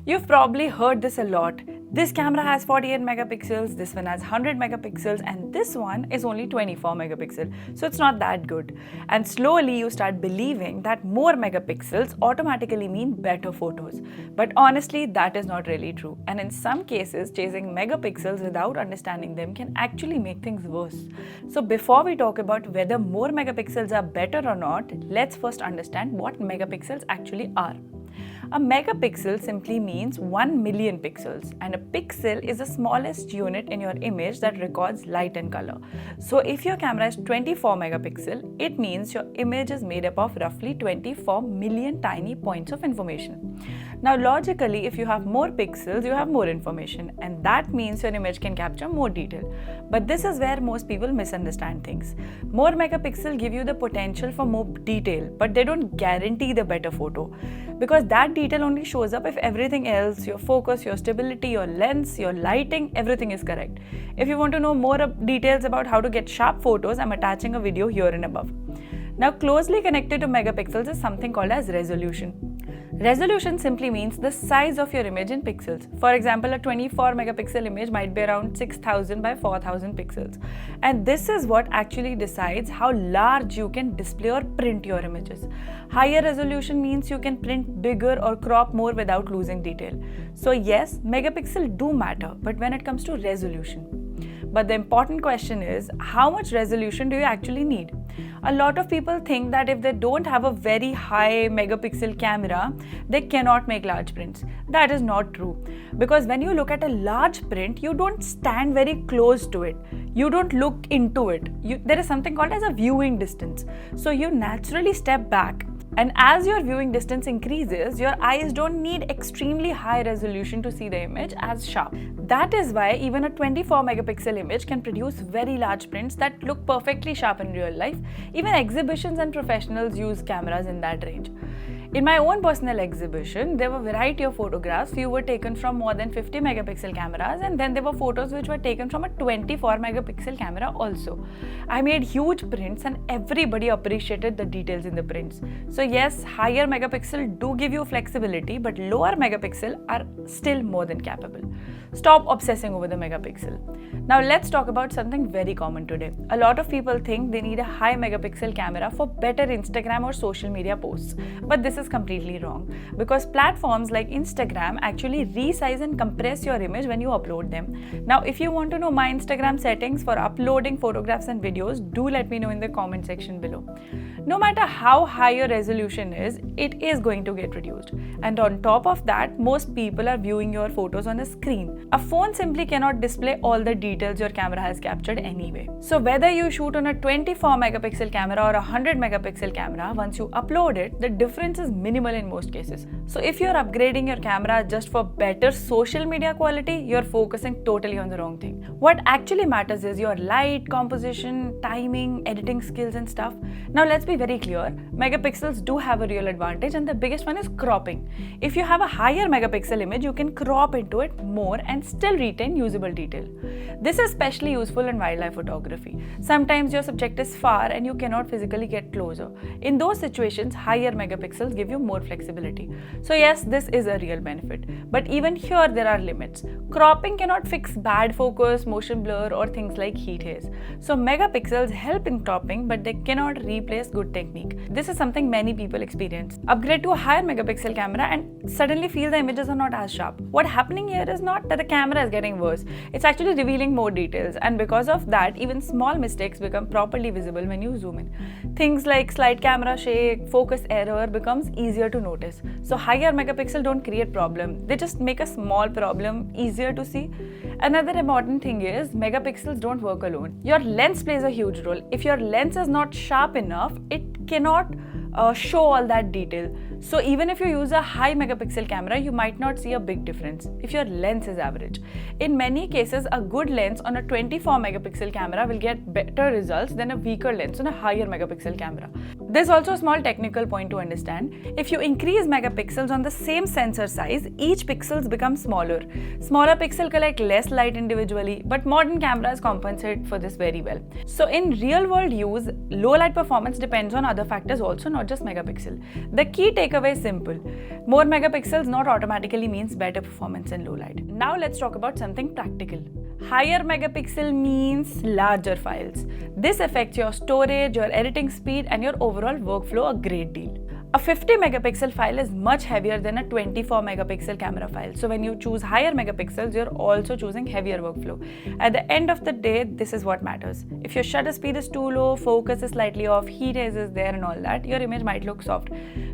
You've probably heard this a lot. This camera has 48 megapixels, this one has 100 megapixels, and this one is only 24 megapixel. So it's not that good. And slowly you start believing that more megapixels automatically mean better photos. But honestly, that is not really true. And in some cases, chasing megapixels without understanding them can actually make things worse. So before we talk about whether more megapixels are better or not, let's first understand what megapixels actually are. A megapixel simply means 1 million pixels, and a pixel is the smallest unit in your image that records light and color. So if your camera is 24 megapixel, it means your image is made up of roughly 24 million tiny points of information. Now logically, if you have more pixels, you have more information, and that means your image can capture more detail. But this is where most people misunderstand things. More megapixels give you the potential for more detail, but they don't guarantee the better photo. Because that detail only shows up if everything else, your focus, your stability, your lens, your lighting, everything is correct. If you want to know more details about how to get sharp photos, I'm attaching a video here and above. Now closely connected to megapixels is something called as resolution. Resolution simply means the size of your image in pixels. For example, a 24 megapixel image might be around 6000 by 4000 pixels. And this is what actually decides how large you can display or print your images. Higher resolution means you can print bigger or crop more without losing detail. So yes, megapixels do matter, but when it comes to resolution. But the important question is, how much resolution do you actually need? A lot of people think that if they don't have a very high megapixel camera, they cannot make large prints. That is not true. Because when you look at a large print, you don't stand very close to it. You don't look into it. There is something called as a viewing distance. So you naturally step back. And as your viewing distance increases, your eyes don't need extremely high resolution to see the image as sharp. That is why even a 24 megapixel image can produce very large prints that look perfectly sharp in real life. Even exhibitions and professionals use cameras in that range. In my own personal exhibition, there were a variety of photographs. Few were taken from more than 50 megapixel cameras, and then there were photos which were taken from a 24 megapixel camera also. I made huge prints and everybody appreciated the details in the prints. So yes, higher megapixel do give you flexibility, but lower megapixel are still more than capable. Stop obsessing over the megapixel. Now let's talk about something very common today. A lot of people think they need a high megapixel camera for better Instagram or social media posts, but this is completely wrong, because platforms like Instagram actually resize and compress your image when you upload them. Now if you want to know my Instagram settings for uploading photographs and videos, do let me know in the comment section below. No matter how high your resolution is, it is going to get reduced. And on top of that, most people are viewing your photos on a screen. A phone simply cannot display all the details your camera has captured anyway. So whether you shoot on a 24 megapixel camera or a 100 megapixel camera, once you upload it, the difference is minimal in most cases. So if you're upgrading your camera just for better social media quality, you're focusing totally on the wrong thing. What actually matters is your light, composition, timing, editing skills and stuff. Now let's be very clear, megapixels do have a real advantage, and the biggest one is cropping. If you have a higher megapixel image, you can crop into it more and still retain usable detail. This is especially useful in wildlife photography. Sometimes your subject is far and you cannot physically get closer. In those situations, higher megapixels give you more flexibility. So yes, this is a real benefit. But even here there are limits. Cropping cannot fix bad focus, motion blur or things like heat haze. So megapixels help in cropping, but they cannot replace good technique. This is something many people experience. Upgrade to a higher megapixel camera and suddenly feel the images are not as sharp. What's happening here is not that the camera is getting worse. It's actually revealing more details, and because of that, even small mistakes become properly visible when you zoom in. Things like slight camera shake, focus error becomes easier to notice. So higher megapixel don't create problem. They just make a small problem easier to see. Another important thing is megapixels don't work alone. Your lens plays a huge role. If your lens is not sharp enough, it cannot show all that detail. So even if you use a high megapixel camera, you might not see a big difference if your lens is average. In many cases, a good lens on a 24 megapixel camera will get better results than a weaker lens on a higher megapixel camera. There's also a small technical point to understand. If you increase megapixels on the same sensor size, each pixels become smaller. Smaller pixels collect less light individually, but modern cameras compensate for this very well. So in real world use, low light performance depends on other factors also, not just megapixel. The key takeaway takeaway is simple. More megapixels not automatically means better performance in low light. Now let's talk about something practical. Higher megapixel means larger files. This affects your storage, your editing speed, and your overall workflow a great deal. A 50 megapixel file is much heavier than a 24 megapixel camera file. So when you choose higher megapixels, you're also choosing heavier workflow. At the end of the day, this is what matters. If your shutter speed is too low, focus is slightly off, heat haze is there and all that, your image might look soft.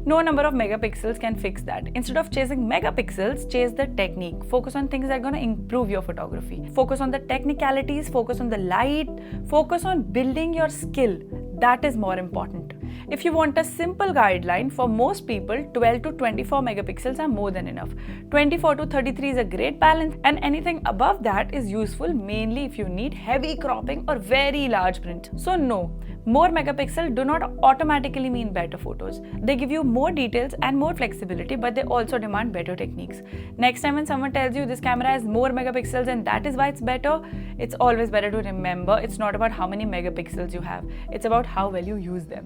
No number of megapixels can fix that. Instead of chasing megapixels, chase the technique. Focus on things that are going to improve your photography. Focus on the technicalities, focus on the light, focus on building your skill. That is more important. If you want a simple guideline, for most people, 12 to 24 megapixels are more than enough. 24 to 33 is a great balance, and anything above that is useful mainly if you need heavy cropping or very large print. So no, more megapixels do not automatically mean better photos. They give you more details and more flexibility, but they also demand better techniques. Next time when someone tells you this camera has more megapixels and that is why it's better, it's always better to remember it's not about how many megapixels you have, it's about how well you use them.